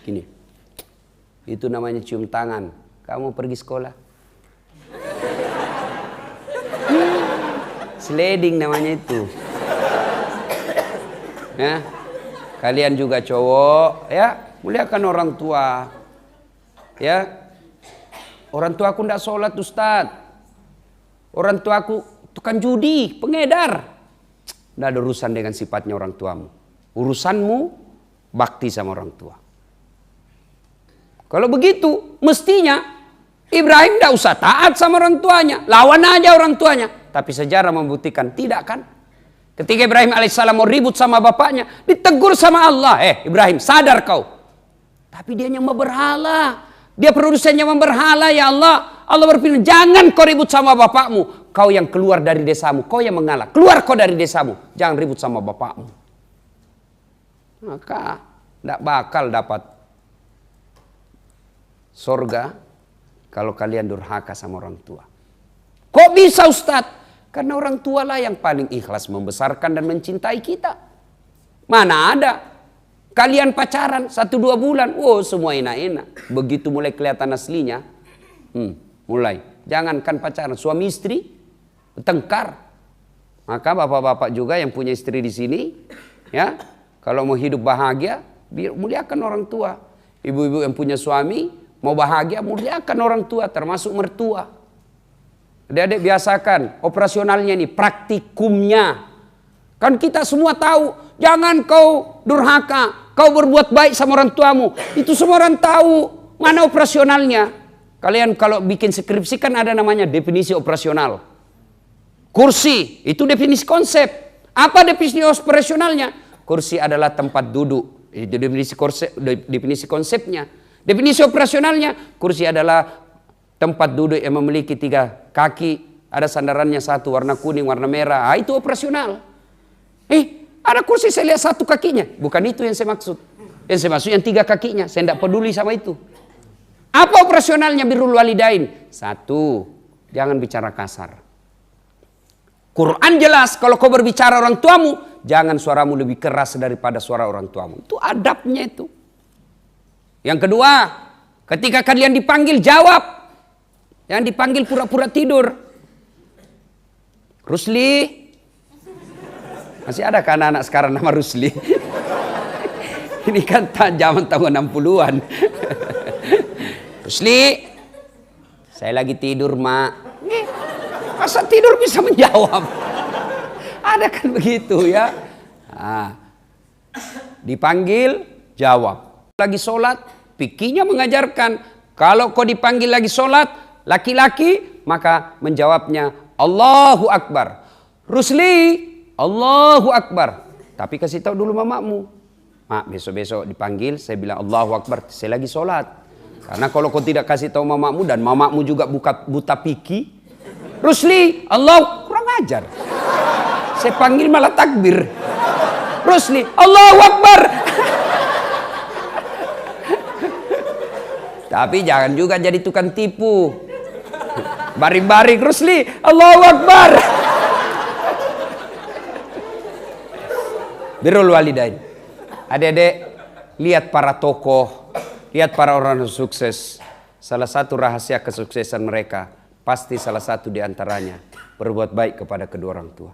Gini. Itu namanya cium tangan. Kamu pergi sekolah. Sliding namanya itu. Ya. Kalian juga cowok, ya, muliakan orang tua. Ya. Orang tua aku nggak sholat, Ustaz. Orang tua aku tukang judi, pengedar. Tidak ada urusan dengan sifatnya orang tuamu. Urusanmu bakti sama orang tua. Kalau begitu, mestinya Ibrahim tidak usah taat sama orang tuanya. Lawan aja orang tuanya. Tapi sejarah membuktikan tidak kan? Ketika Ibrahim alaihissalam mau ribut sama bapaknya, ditegur sama Allah. Ibrahim, sadar kau. Tapi dia nyembah berhala. Dia produsennya memberhala, ya Allah. Allah berfirman, jangan kau ribut sama bapakmu. Kau yang keluar dari desamu, kau yang mengalah. Keluar kau dari desamu, jangan ribut sama bapakmu. Maka tidak bakal dapat surga kalau kalian durhaka sama orang tua. Kok bisa Ustadz? Karena orang tua lah yang paling ikhlas membesarkan dan mencintai kita. Mana ada? Kalian pacaran 1-2 bulan, semua enak-enak. Begitu mulai kelihatan aslinya, mulai. Jangankan pacaran, suami istri bertengkar. Maka bapak-bapak juga yang punya istri di sini, ya, kalau mau hidup bahagia, muliakan orang tua. Ibu-ibu yang punya suami mau bahagia, muliakan orang tua, termasuk mertua. Adik-adik biasakan operasionalnya ini, praktikumnya. Kan kita semua tahu, jangan kau durhaka, kau berbuat baik sama orang tuamu. Itu semua orang tahu. Mana operasionalnya? Kalian kalau bikin skripsi kan ada namanya definisi operasional. Kursi, itu definisi konsep. Apa definisi operasionalnya? Kursi adalah tempat duduk. Itu definisi konsepnya. Definisi operasionalnya, kursi adalah tempat duduk yang memiliki 3 kaki. Ada sandarannya 1 warna kuning, warna merah. Itu operasional. Ada kursi saya lihat 1 kakinya. Bukan itu yang saya maksud. Yang saya maksud yang 3 kakinya. Saya tidak peduli sama itu. Apa operasionalnya birrul walidain? 1, jangan bicara kasar. Quran jelas, kalau kau berbicara orang tuamu, jangan suaramu lebih keras daripada suara orang tuamu. Itu adabnya itu. Yang kedua, ketika kalian dipanggil, jawab. Jangan dipanggil pura-pura tidur. Rusli. Masih ada kan anak sekarang nama Rusli? Ini kan zaman tahun 60-an. Rusli, saya lagi tidur, Mak. Masa tidur bisa menjawab? Ada kan begitu ya? Dipanggil, jawab. Lagi sholat, fikihnya mengajarkan. Kalau kau dipanggil lagi sholat, laki-laki, maka menjawabnya Allahu Akbar. Rusli, Allahu Akbar. Tapi kasih tahu dulu mamamu. Mak, besok-besok dipanggil, saya bilang Allahu Akbar, saya lagi sholat. Karena kalau kau tidak kasih tahu mamamu dan mamamu juga buta fikih, Rusli, Allah, kurang ajar. Saya panggil malah takbir. Rusli, Allahu Akbar. Tapi jangan juga jadi tukang tipu. Baring-baring, Rusli, Allahu Akbar. Birrul walidain. Adik-adik, lihat para tokoh, lihat para orang sukses. Salah satu rahasia kesuksesan mereka, pasti salah satu di antaranya berbuat baik kepada kedua orang tua.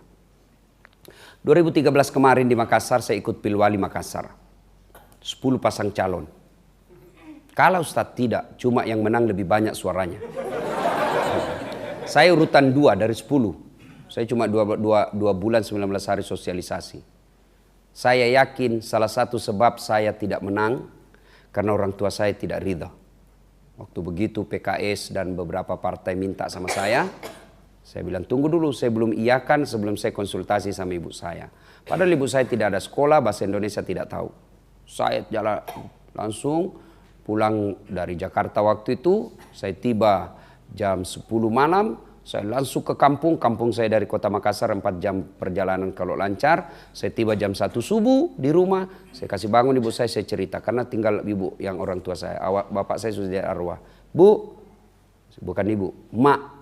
2013 kemarin di Makassar saya ikut Pilwali Makassar. 10 pasang calon. Kalah Ustadz, tidak, cuma yang menang lebih banyak suaranya. Saya urutan 2 dari 10. Saya cuma 2 bulan 19 hari sosialisasi. Saya yakin salah satu sebab saya tidak menang karena orang tua saya tidak ridha. Waktu begitu PKS dan beberapa partai minta sama saya bilang tunggu dulu, saya belum iyakan sebelum saya konsultasi sama ibu saya. Padahal ibu saya tidak ada sekolah, bahasa Indonesia tidak tahu. Saya jalan langsung pulang dari Jakarta waktu itu, saya tiba jam 10 malam, saya langsung ke kampung saya dari kota Makassar 4 jam perjalanan kalau lancar. Saya tiba jam 1 subuh di rumah, saya kasih bangun ibu saya cerita, karena tinggal ibu yang orang tua saya, bapak saya sudah arwah. Bu, bukan ibu, mak,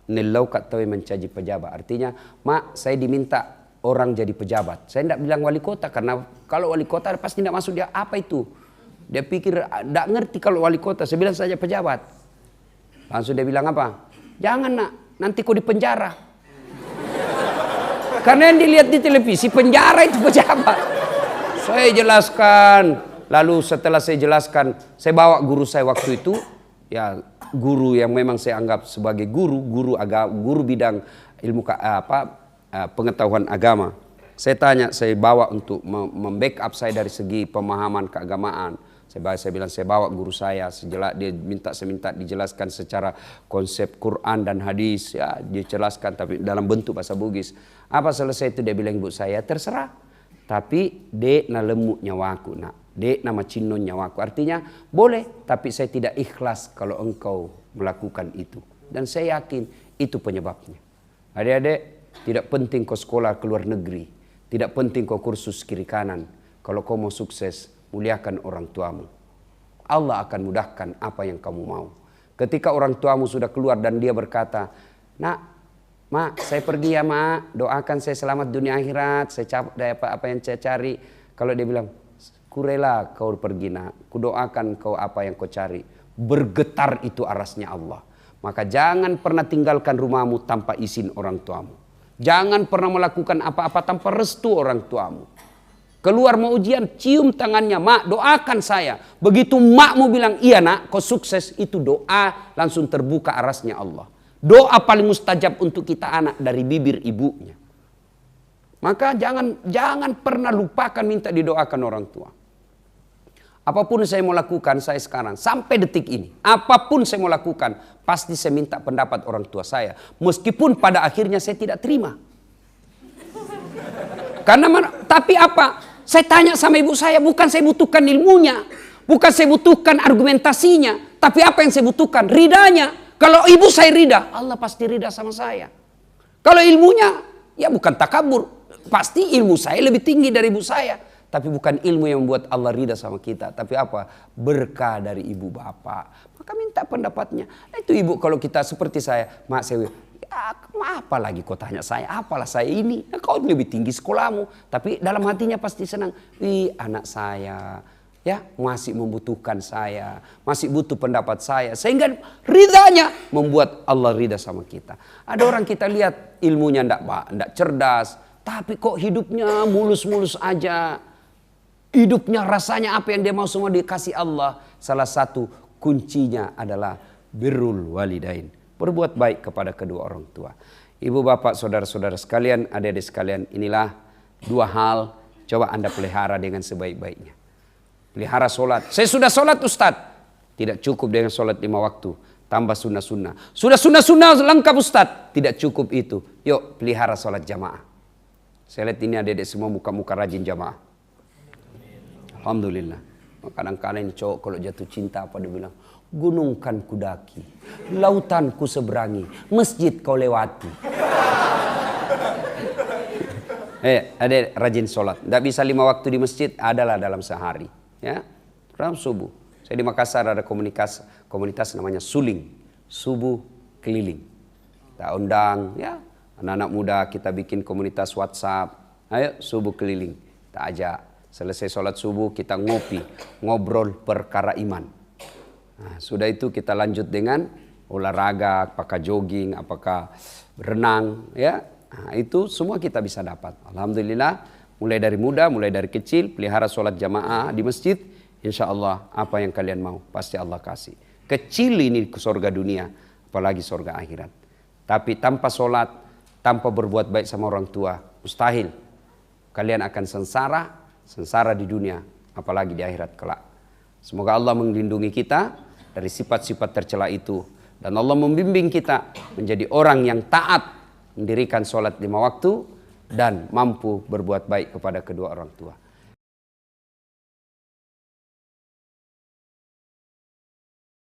nelau kat tahu mencaji pejabat, artinya mak saya diminta orang jadi pejabat. Saya tidak bilang wali kota, karena kalau wali kota pasti tidak masuk dia, apa itu? Dia pikir tidak ngerti kalau wali kota. Saya bilang saja pejabat. Langsung dia bilang apa? Jangan nak, nanti kau di penjara. Karena yang dilihat di televisi penjara itu pejabat. Saya jelaskan. Lalu setelah saya jelaskan, saya bawa guru saya waktu itu, ya guru yang memang saya anggap sebagai guru bidang ilmu pengetahuan agama. Saya tanya, saya bawa untuk membackup saya dari segi pemahaman keagamaan. Saya bilang saya bawa guru saya, saya minta dijelaskan secara konsep Quran dan hadis, ya dijelaskan tapi dalam bentuk bahasa Bugis. Apa selesai itu dia bilang ibu saya, terserah. Tapi dek na lemuk nyawaku nak, dek nama cinon nyawaku. Artinya boleh, tapi saya tidak ikhlas kalau engkau melakukan itu. Dan saya yakin itu penyebabnya. Adik-adik, tidak penting kau sekolah ke luar negeri, tidak penting kau kursus kiri kanan. Kalau kau mau sukses, muliakan orang tuamu. Allah akan mudahkan apa yang kamu mau. Ketika orang tuamu sudah keluar dan dia berkata, nak, mak, saya pergi ya mak, doakan saya selamat dunia akhirat, saya capai apa yang saya cari. Kalau dia bilang, kurela kau pergi nak, kudoakan kau apa yang kau cari. Bergetar itu arasnya Allah. Maka jangan pernah tinggalkan rumahmu tanpa izin orang tuamu. Jangan pernah melakukan apa-apa tanpa restu orang tuamu. Keluar mau ujian, cium tangannya, mak doakan saya. Begitu makmu bilang, iya nak, kau sukses, itu doa langsung terbuka arasnya Allah. Doa paling mustajab untuk kita anak dari bibir ibunya. Maka jangan pernah lupakan minta didoakan orang tua. Apapun saya mau lakukan, saya sekarang sampai detik ini, apapun saya mau lakukan, pasti saya minta pendapat orang tua saya. Meskipun pada akhirnya saya tidak terima. Tapi apa? Saya tanya sama ibu saya, bukan saya butuhkan ilmunya, bukan saya butuhkan argumentasinya, tapi apa yang saya butuhkan? Ridanya. Kalau ibu saya rida, Allah pasti rida sama saya. Kalau ilmunya, ya bukan takabur, pasti ilmu saya lebih tinggi dari ibu saya. Tapi bukan ilmu yang membuat Allah rida sama kita, tapi apa? Berkah dari ibu bapak. Maka minta pendapatnya. Itu ibu kalau kita seperti saya, mak saya, ya, apa lagi kau tanya saya, apalah saya ini, nah, kau lebih tinggi sekolahmu. Tapi dalam hatinya pasti senang, anak saya ya masih membutuhkan saya, masih butuh pendapat saya. Sehingga ridhanya membuat Allah ridha sama kita. Ada orang kita lihat ilmunya ndak cerdas, tapi kok hidupnya mulus-mulus aja. Hidupnya rasanya apa yang dia mau semua dikasih Allah. Salah satu kuncinya adalah birrul walidain. Berbuat baik kepada kedua orang tua. Ibu bapak saudara-saudara sekalian, adik-adik sekalian, inilah 2 hal coba Anda pelihara dengan sebaik-baiknya. Pelihara solat. Saya sudah solat Ustadz. Tidak cukup dengan solat 5 waktu. Tambah sunnah-sunnah. Sudah sunnah-sunnah lengkap Ustadz. Tidak cukup itu. Yuk pelihara solat jamaah. Saya lihat ini adik-adik semua muka-muka rajin jamaah. Alhamdulillah. Kadang-kadang cowok kalau jatuh cinta apa dia bilang, gunung kan kudaki, lautan ku seberangi, masjid kau lewati. Ada rajin sholat. Tidak bisa 5 waktu di masjid, adalah dalam sehari. Ya, dalam subuh. Saya di Makassar ada komunitas namanya Suling, subuh keliling. Kita undang, ya, anak-anak muda kita bikin komunitas WhatsApp. Ayo subuh keliling, kita ajak. Selesai sholat subuh kita ngobrol perkara iman. Nah, sudah itu kita lanjut dengan olahraga, apakah jogging, apakah berenang, ya. Nah, itu semua kita bisa dapat. Alhamdulillah, mulai dari muda, mulai dari kecil, pelihara sholat jamaah di masjid. Insya Allah apa yang kalian mau pasti Allah kasih. Kecil ini surga dunia, apalagi surga akhirat. Tapi tanpa sholat, tanpa berbuat baik sama orang tua, mustahil. Kalian akan sengsara di dunia, apalagi di akhirat kelak. Semoga Allah melindungi kita dari sifat-sifat tercela itu. Dan Allah membimbing kita menjadi orang yang taat, mendirikan sholat 5 waktu, dan mampu berbuat baik kepada kedua orang tua.